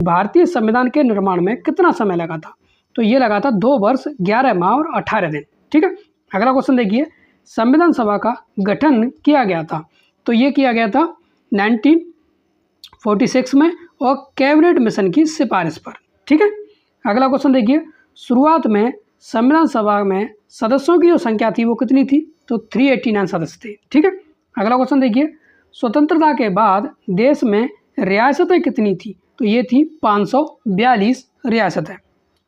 भारतीय संविधान के निर्माण में कितना समय लगा था? तो ये लगा था 2 वर्ष 11 माह और 18 दिन। ठीक है। अगला क्वेश्चन देखिए, संविधान सभा का गठन किया गया था? तो ये किया गया था 1946 में और कैबिनेट मिशन की सिफारिश पर। ठीक है। अगला क्वेश्चन देखिए, शुरुआत में संविधान सभा में सदस्यों की जो संख्या थी वो कितनी थी? तो 389 सदस्य थे। ठीक है। अगला क्वेश्चन देखिए, स्वतंत्रता के बाद देश में रियासतें कितनी थी? तो ये थी 542 रियासतें।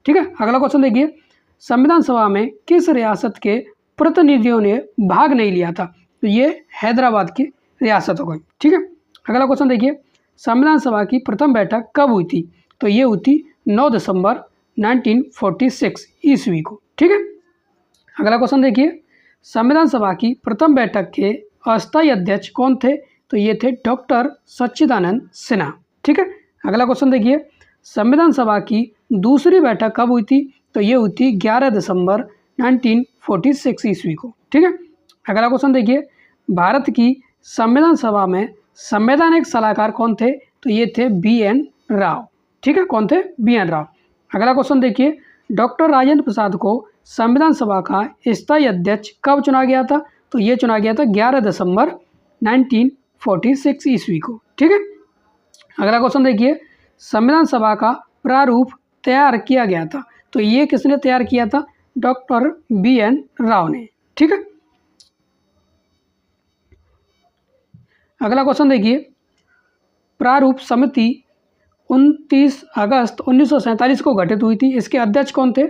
ठीक है। अगला क्वेश्चन देखिए, संविधान सभा में किस रियासत के प्रतिनिधियों ने भाग नहीं लिया था? तो ये हैदराबाद की रियासत हो गई। ठीक है। अगला क्वेश्चन देखिए, संविधान सभा की प्रथम बैठक कब हुई थी? तो ये हुई थी 9 दिसंबर 1946 ईस्वी को। ठीक है। अगला क्वेश्चन देखिए, संविधान सभा की प्रथम बैठक के अस्थायी अध्यक्ष कौन थे? तो ये थे डॉक्टर सच्चिदानंद सिन्हा। ठीक है। अगला क्वेश्चन देखिए, संविधान सभा की दूसरी बैठक कब हुई थी? तो ये हुई थी 11 दिसंबर 1946 ईस्वी को। ठीक है। अगला क्वेश्चन देखिए, भारत की संविधान सभा में संवैधानिक सलाहकार कौन थे? तो ये थे BN राव। ठीक है। कौन थे? BN राव। अगला क्वेश्चन देखिए, डॉक्टर राजेंद्र प्रसाद को संविधान सभा का स्थायी अध्यक्ष कब चुना गया था? तो ये चुना गया था 11 दिसंबर 1946 ईस्वी को। ठीक है। अगला क्वेश्चन देखिए, संविधान सभा का प्रारूप तैयार किया गया था? तो ये किसने तैयार किया था? डॉक्टर BN राव ने। ठीक है। अगला क्वेश्चन देखिए, प्रारूप समिति 29 अगस्त 1947 को गठित हुई थी। इसके अध्यक्ष कौन थे?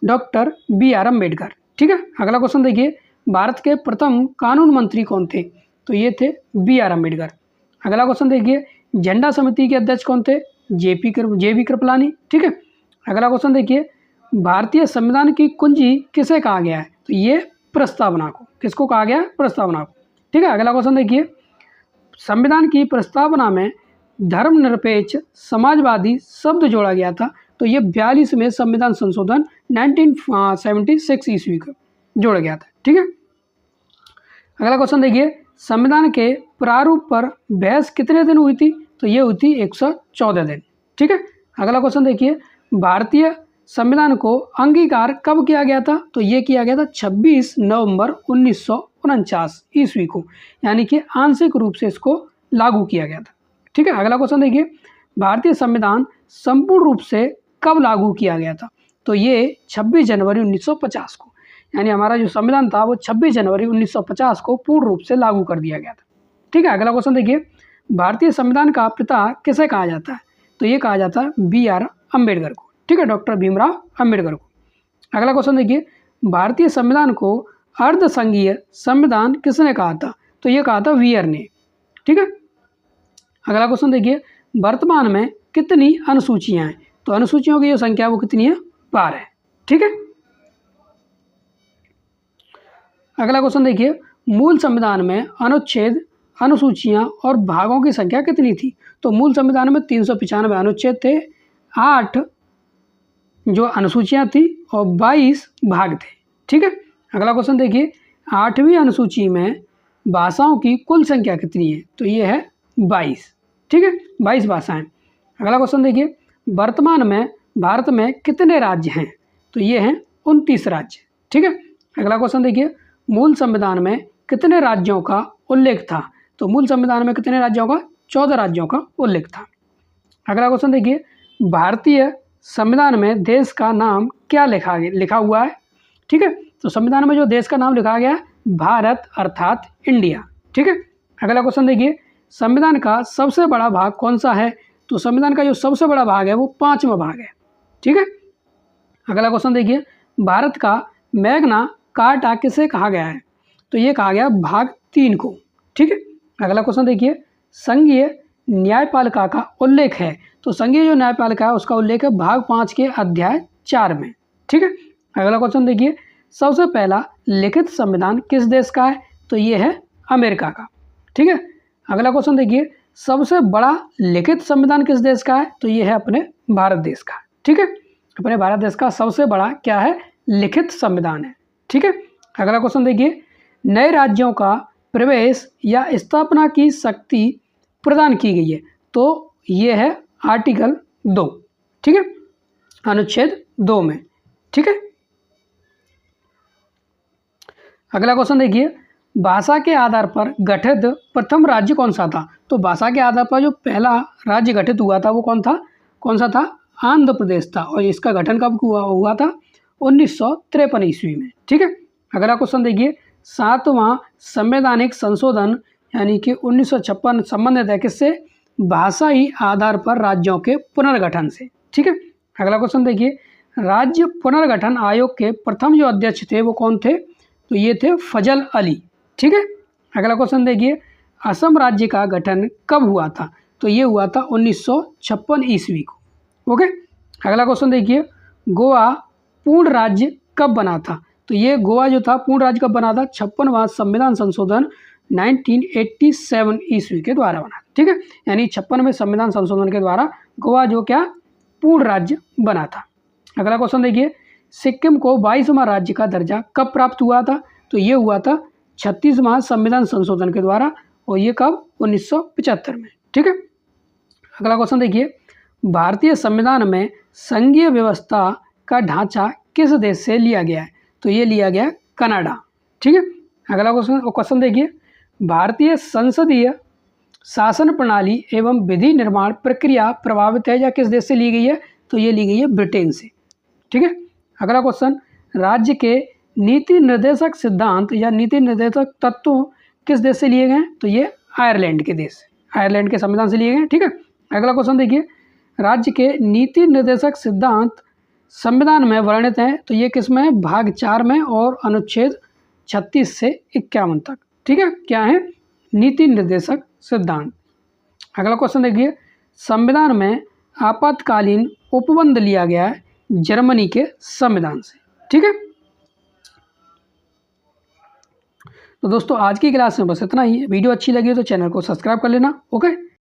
Doctor BR Ambedkar. ठीक है। अगला क्वेश्चन देखिए, भारत के प्रथम कानून मंत्री कौन थे? तो ये थे BR अम्बेडकर। अगला क्वेश्चन देखिए, झंडा समिति के अध्यक्ष कौन थे? JB कृपलानी। ठीक है। अगला क्वेश्चन देखिए, भारतीय संविधान की कुंजी किसे कहा गया है? तो ये प्रस्तावना को। किसको कहा गया है? प्रस्तावना को। ठीक है। अगला क्वेश्चन देखिए, संविधान की प्रस्तावना में धर्मनिरपेक्ष समाजवादी शब्द जोड़ा गया था? तो ये 42वें संविधान संशोधन 1976 ईस्वी को जोड़ा गया था। ठीक है। अगला क्वेश्चन देखिए, संविधान के प्रारूप पर बहस कितने दिन हुई थी? तो ये हुई थी 114 दिन। ठीक है। अगला क्वेश्चन देखिए, भारतीय संविधान को अंगीकार कब किया गया था? तो ये किया गया था 26 नवंबर 1949 ईस्वी को, यानी कि आंशिक रूप से इसको लागू किया गया था। ठीक है। अगला क्वेश्चन देखिए, भारतीय संविधान संपूर्ण रूप से कब लागू किया गया था? तो ये 26 जनवरी 1950 को, यानी हमारा जो संविधान था वो 26 जनवरी 1950 को पूर्ण रूप से लागू कर दिया गया था। ठीक है। अगला क्वेश्चन देखिए, भारतीय संविधान का पिता किसे कहा जाता है? तो ये कहा जाता है BR अम्बेडकर को। ठीक है। डॉक्टर भीमराव अम्बेडकर को। अगला क्वेश्चन देखिए, भारतीय संविधान को अर्धसंघीय संविधान किसने कहा था? तो ये कहा था वीयर ने। ठीक है। अगला क्वेश्चन देखिए, वर्तमान में कितनी अनुसूचियां हैं? तो अनुसूचियों की जो संख्या वो कितनी है? 12 है। ठीक है। अगला क्वेश्चन देखिए, मूल संविधान में अनुच्छेद, अनुसूचियां और भागों की संख्या कितनी थी? तो मूल संविधान में 395 अनुच्छेद थे, 8 जो अनुसूचियां थी और 22 भाग थे। ठीक है। अगला क्वेश्चन देखिए, 8वीं अनुसूची में भाषाओं की कुल संख्या कितनी है? तो ये है 22। ठीक है। 22 भाषाएं। अगला क्वेश्चन देखिए, वर्तमान में भारत में कितने राज्य हैं? तो ये हैं 29 राज्य। ठीक है। अगला क्वेश्चन देखिए, मूल संविधान में कितने राज्यों का उल्लेख था? तो मूल संविधान में कितने राज्यों का? 14 राज्यों का उल्लेख था। अगला क्वेश्चन देखिए, भारतीय संविधान में देश का नाम क्या लिखा हुआ है? ठीक है। तो संविधान में जो देश का नाम लिखा गया है भारत अर्थात इंडिया। ठीक है। अगला क्वेश्चन देखिए, संविधान का सबसे बड़ा भाग कौन सा है? तो संविधान का जो सबसे बड़ा भाग है वो 5वां भाग है। ठीक है। अगला क्वेश्चन देखिए, भारत का मैग्ना कार्टा किसे कहा गया है? तो ये कहा गया भाग 3 को। ठीक है। अगला क्वेश्चन देखिए, संघीय न्यायपालिका का उल्लेख है? तो संघीय जो न्यायपालिका है उसका उल्लेख है भाग 5 के अध्याय 4 में। ठीक है। अगला क्वेश्चन देखिए, सबसे पहला लिखित संविधान किस देश का है? तो ये है अमेरिका का। ठीक है। अगला क्वेश्चन देखिए, सबसे बड़ा लिखित संविधान किस देश का है? तो ये है अपने भारत देश का। ठीक है। अपने भारत देश का सबसे बड़ा क्या है? लिखित संविधान है। ठीक है। अगला क्वेश्चन देखिए, नए राज्यों का प्रवेश या स्थापना की शक्ति प्रदान की गई है? तो ये है आर्टिकल 2, ठीक है, अनुच्छेद 2 में, ठीक है। अगला क्वेश्चन देखिए, भाषा के आधार पर गठित प्रथम राज्य कौन सा था? तो भाषा के आधार पर जो पहला राज्य गठित हुआ था वो कौन सा था? आंध्र प्रदेश था। और इसका गठन कब हुआ था? 1953 ईस्वी में, ठीक है। अगला क्वेश्चन देखिए, 7वां संवैधानिक संशोधन यानी कि 1956 संबंधित है किससे? भाषाई आधार पर राज्यों के पुनर्गठन से, ठीक है। अगला क्वेश्चन देखिए, राज्य पुनर्गठन आयोग के प्रथम जो अध्यक्ष थे वो कौन थे? तो ये थे फजल अली, ठीक है। अगला क्वेश्चन देखिए, असम राज्य का गठन कब हुआ था? तो ये हुआ था 1956 ईस्वी को, ओके। अगला क्वेश्चन देखिए, गोवा पूर्ण राज्य कब बना था? तो ये गोवा जो था पूर्ण राज्य कब बना था? 56वां संविधान संशोधन 1987 ईस्वी के द्वारा बना, ठीक है। यानी 56वें संविधान संशोधन के द्वारा गोवा जो क्या पूर्ण राज्य बना था। अगला क्वेश्चन देखिए, सिक्किम को 22वां राज्य का दर्जा कब प्राप्त हुआ था? तो ये हुआ था 36वां संविधान संशोधन के द्वारा, और ये कब? 1975 में, ठीक है। अगला क्वेश्चन देखिए, भारतीय संविधान में संघीय व्यवस्था का ढांचा किस देश से लिया गया है? तो ये लिया गया कनाडा, ठीक है। अगला क्वेश्चन देखिए, भारतीय संसदीय शासन प्रणाली एवं विधि निर्माण प्रक्रिया प्रभावित है या किस देश से ली गई है? तो ये ली गई है ब्रिटेन से, ठीक है। अगला क्वेश्चन, राज्य के नीति निर्देशक सिद्धांत या नीति निर्देशक तत्व किस देश से लिए गए हैं? तो ये आयरलैंड के देश, आयरलैंड के संविधान से लिए गए हैं, ठीक है। अगला क्वेश्चन देखिए, राज्य के नीति निर्देशक सिद्धांत संविधान में वर्णित हैं, तो ये किस में है? भाग 4 में और अनुच्छेद 36 से 51 तक, ठीक है। क्या है? नीति निर्देशक सिद्धांत। अगला क्वेश्चन देखिए, संविधान में आपातकालीन उपबंध लिया गया है जर्मनी के संविधान से, ठीक है। तो दोस्तों आज की क्लास में बस इतना ही। वीडियो अच्छी लगी तो चैनल को सब्सक्राइब कर लेना, ओके।